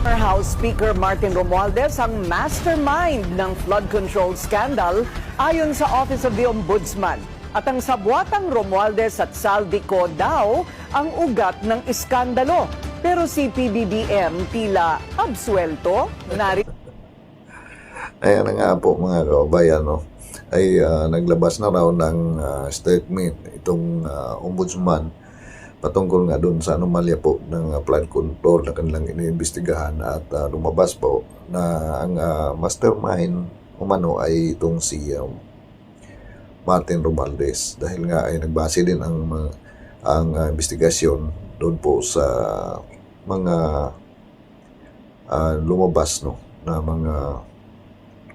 House Speaker Martin Romualdez ang mastermind ng flood control scandal ayon sa Office of the Ombudsman. At ang sabwatang Romualdez at Saldico daw ang ugat ng iskandalo. Pero si PBBM tila absuelto. Ayan na nga po mga kababayan, no? Ay naglabas na raw ng statement itong ombudsman patungkol nga doon sa anomalya po ng flood control na kanilang iniimbestigahan at lumabas po na ang mastermind umano ay itong si Martin Romualdez dahil nga ay nagbase din ang investigasyon doon po sa mga lumabas no na mga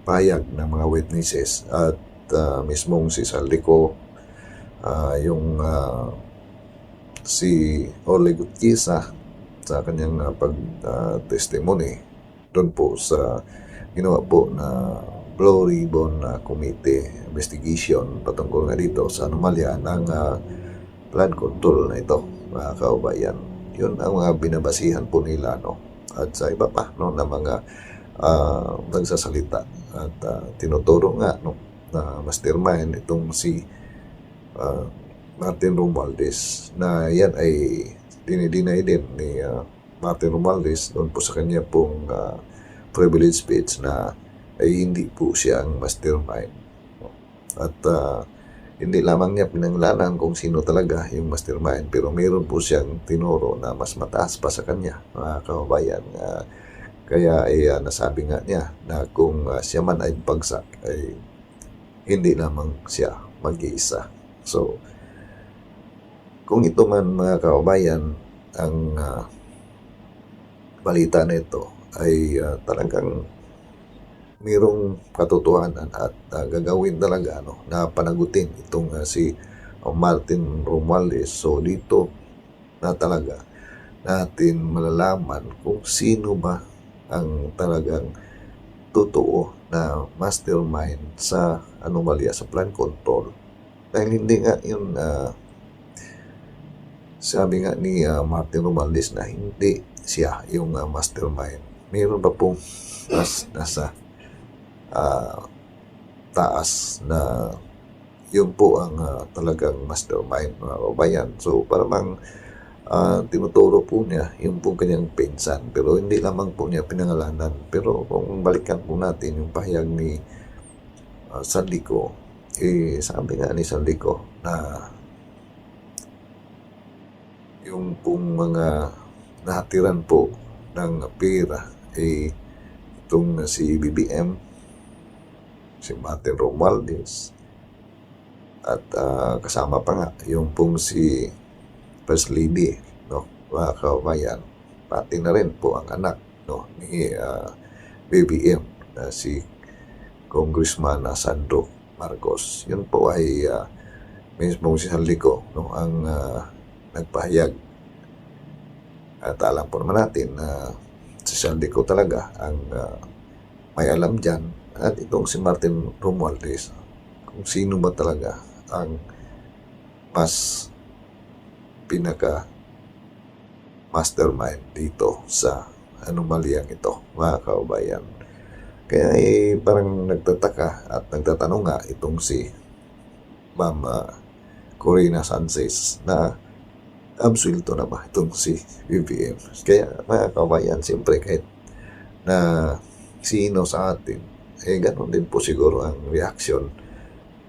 payag ng mga witnesses at mismong si Saldico, yung si Orly Gutierrez sa kanyang pag-testimony doon po sa ginawa po na Blue Ribbon Committee investigation patungkol nga dito sa anomalya ng flood control na ito, mga kaubayan. Yun ang mga binabasihan po nila, no? At sa iba pa no, na mga nagsasalita at tinuturo nga no, na mastermind itong si Martin Romualdez na yan ay dinideny din ni Martin Romualdez doon po sa kanya pong privilege speech na ay hindi po siya ang mastermind. At hindi lamang niya pinanglanan kung sino talaga yung mastermind, pero mayroon po siyang tinuro na mas mataas pa sa kanya, mga kababayan. Kaya ay nasabi nga niya na kung siya man ay bagsak ay hindi lamang siya mag-iisa. So, kung ito man mga kababayan, ang balita na ito ay talagang mayroong katotohanan at gagawin talaga no, na panagutin itong si Martin Romualdez. So dito na talaga natin malalaman kung sino ba ang talagang totoo na mastermind sa anomalya sa flood control. Dahil hindi nga yun sabi nga ni Martin Romualdez na hindi siya yung mastermind. Mayroon pa pong nasa taas na yun po ang talagang mastermind, mga kabayan. So parang tinuturo po niya yung po kanyang pinsan, pero hindi lamang po niya pinangalanan. Pero kung balikan po natin yung pahayag ni Saldico, sabi nga ni Saldico na yung pong mga natiran po ng pera itong si BBM, si Martin Romualdez at kasama pa nga yung pong si First Lady, no, mga kabayan, pati na rin po ang anak no ni BBM na si Congressman Sandro Marcos. Yun po ay mismo si Saldico no ang nagpahayag. At alam po naman natin na si Saldico talaga ang may alam dyan. At itong si Martin Romualdez, kung sino ba talaga ang mas pinaka mastermind dito sa anomalyang ito, mga kaubayan. Kaya parang nagtataka at nagtatanong nga itong si Ma'am Corina Sanchez na absuelto na ba itong si BBM. Kaya mga kaubayan, siyempre kahit na sino sa atin, ganoon din po siguro ang reaksyon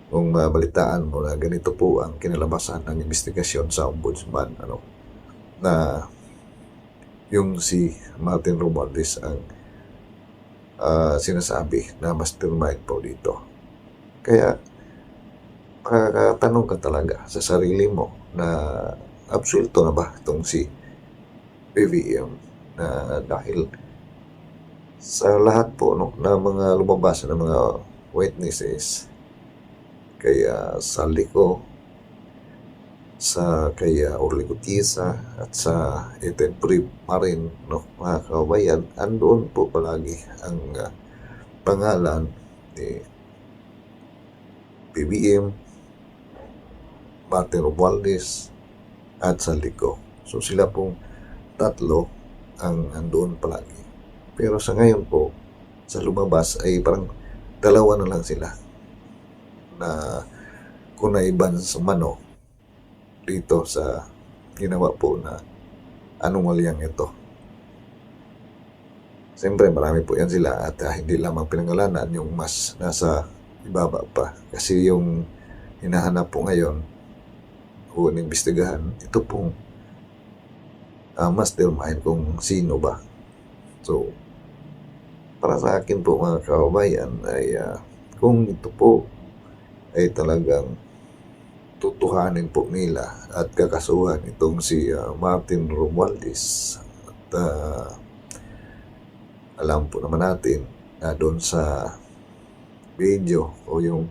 kung balitaan mo na ganito po ang kinalabasan ng investigasyon sa ombudsman, ano, na yung si Martin Romualdez ang sinasabi na mastermind po dito. Kaya makakatanong ka talaga sa sarili mo na absuelto na ba itong si BBM na dahil sa lahat po no, na mga lumabas na mga witnesses kaya Saldico, sa kaya Orly Gutierrez at sa Eden Brief Marin, no, mga kabayan, andoon po palagi ang pangalan ni BBM, Martin Romualdez at Saldico. So sila pong tatlo ang andoon palagi. Pero sa ngayon po, sa lumabas ay parang dalawa na lang sila na kunaiban sa mano dito sa ginawa po na anomalyang ito. Siyempre marami po yan sila at hindi lamang pinangalanan yung mas nasa ibaba pa. Kasi yung hinahanap po ngayon o inimbestigahan, ito pong mastermind kung sino ba. So, para sa akin po mga kababayan ay kung ito po ay talagang tutuhanin po nila at kakasuhan itong si Martin Romualdez at alam po naman natin na doon sa video o yung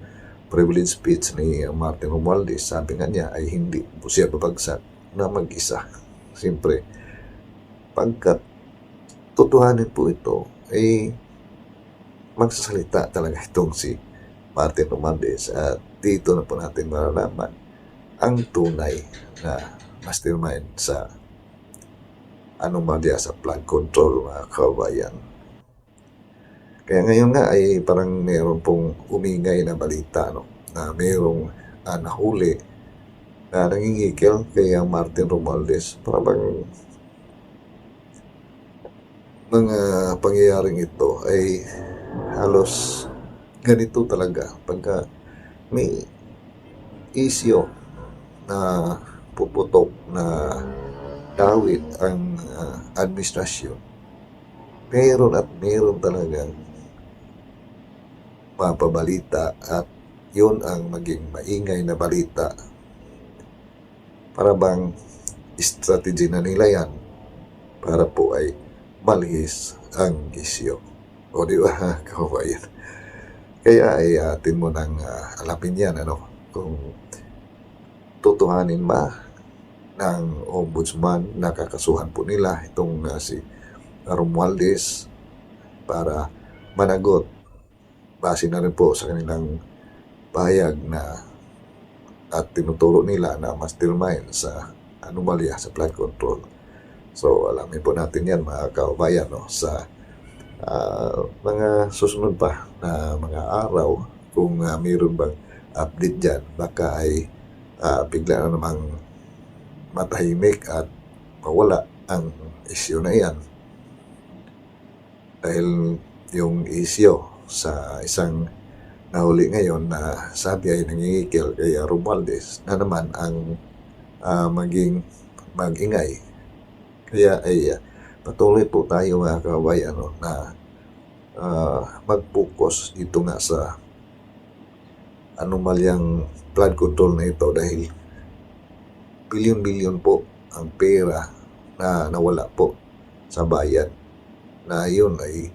privilege speech ni Martin Romualdez, sabi nga niya ay hindi po siya babagsak na mag-isa. Siyempre, pagkat tutuhanin po ito, ay magsasalita talaga itong si Martin Romualdez at dito na po natin malalaman ang tunay na mastermind sa anomalya sa flood control, mga kabayan. Kaya ngayon nga ay parang mayroon pong umingay na balita, no, na mayroong nahuli na nangingikil kay Martin Romualdez. Para bang mga pangyayaring ito ay halos ganito talaga pagka may isyo na puputok na dawit ang administrasyon. Meron talagang mapabalita at yun ang maging maingay na balita. Para bang strategy na nila yan para po ay malihis ang isyo. O di ba, kababayan? Kaya ay atin mo nang alapin yan, kung tutuhanin ba ng ombudsman na kakasuhan po nila itong si Romualdez para managot base na rin po sa kanilang pahayag na at tinuturo nila na mastermind sa anomalya sa flood control. So alamin po natin yan, mga kababayan, sa mga susunod pa na mga araw kung mayroon bang update dyan. Baka ay bigla na namang matahimik at mawala ang isyu na yan. Dahil yung isyu sa isang nahuli ngayon na sabi ay nangingikil kay Romualdez na naman ang maging mag-ingay. Kaya ay patuloy po tayo, mga kababayan, na mag-focus dito nga sa anomalyang flood control na ito dahil bilyon-bilyon po ang pera na nawala po sa bayan, na yun ay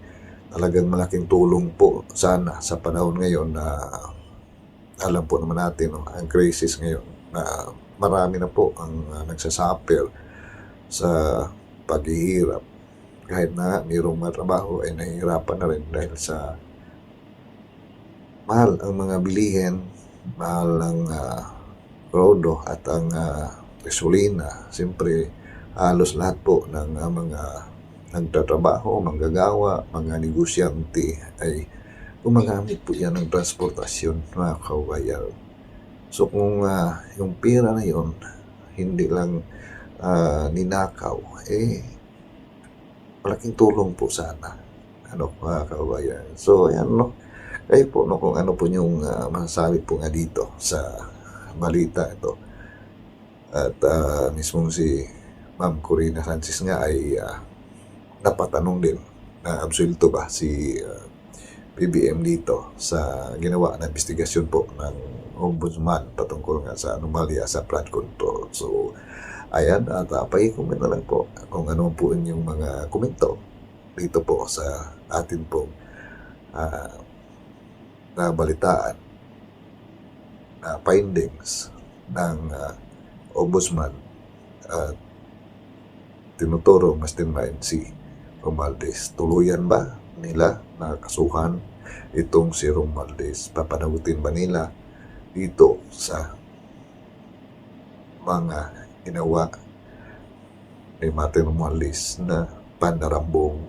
talagang malaking tulong po sana sa panahon ngayon na alam po naman natin ang crisis ngayon na marami na po ang nagsasuffer sa paghihirap. Kahit na mayroong matrabaho ay nahihirapan na rin dahil sa mahal ang mga bilihin, mahal ang rodo at ang gasolina. Siyempre, halos lahat po ng mga nagtatrabaho, manggagawa, mga negosyante ay gumagamit po yan ng transportasyon, mga kababayan. So kung yung pera na yun hindi lang ninakaw, malaking tulong po sana, mga kababayan. So ayan, kayo po, kung ano po yung masasabi po nga dito sa balita ito. At mismong si Ma'am Corina Sanchez nga ay napatanong din na absuelto ba si BBM dito sa ginawa na investigasyon po ng ombudsman patungkol nga sa anomalya sa flood control. So ayan, at paki-comment na lang po kung ano po inyong mga komento dito po sa atin pong nabalitaan na findings ng ombudsman at tinuturo mastermind si Romualdez. Tuluyan ba nila na kasuhan itong si Romualdez? Papanagutin ba nila dito sa mga ginawa ni Martin Romualdez na pandarambong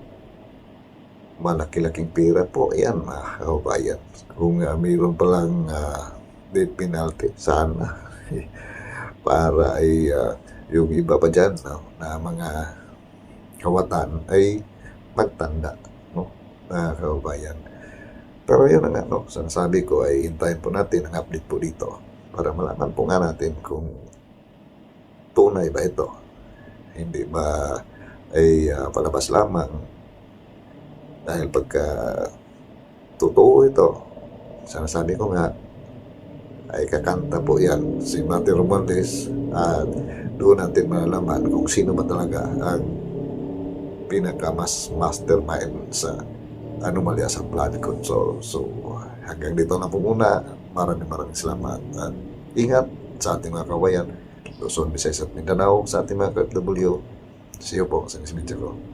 malaki-laking pera po yan, mga kababayan. Kung mayroon palang death penalty, sana para ay yung iba pa dyan, no, na mga kawatan ay magtanda, no, mga kababayan. Pero yun nga, no, sinasabi ko ay hintayin po natin ang update po dito para malaman po nga natin kung tunay ba ito. Hindi ba ay palabas lamang dahil pagka totoo ito, sinasabi ko nga, ay kakanta po yan si Martin Romualdez at doon natin malalaman kung sino ba talaga ang pinaka-mas mastermind sa anomalya sa flood control. So, hanggang dito na po muna. Maraming salamat at ingat sa ating mga kawayan, Luzon, Visayas at Mindanao, sa ating mga KFW. See you po sa next video ko.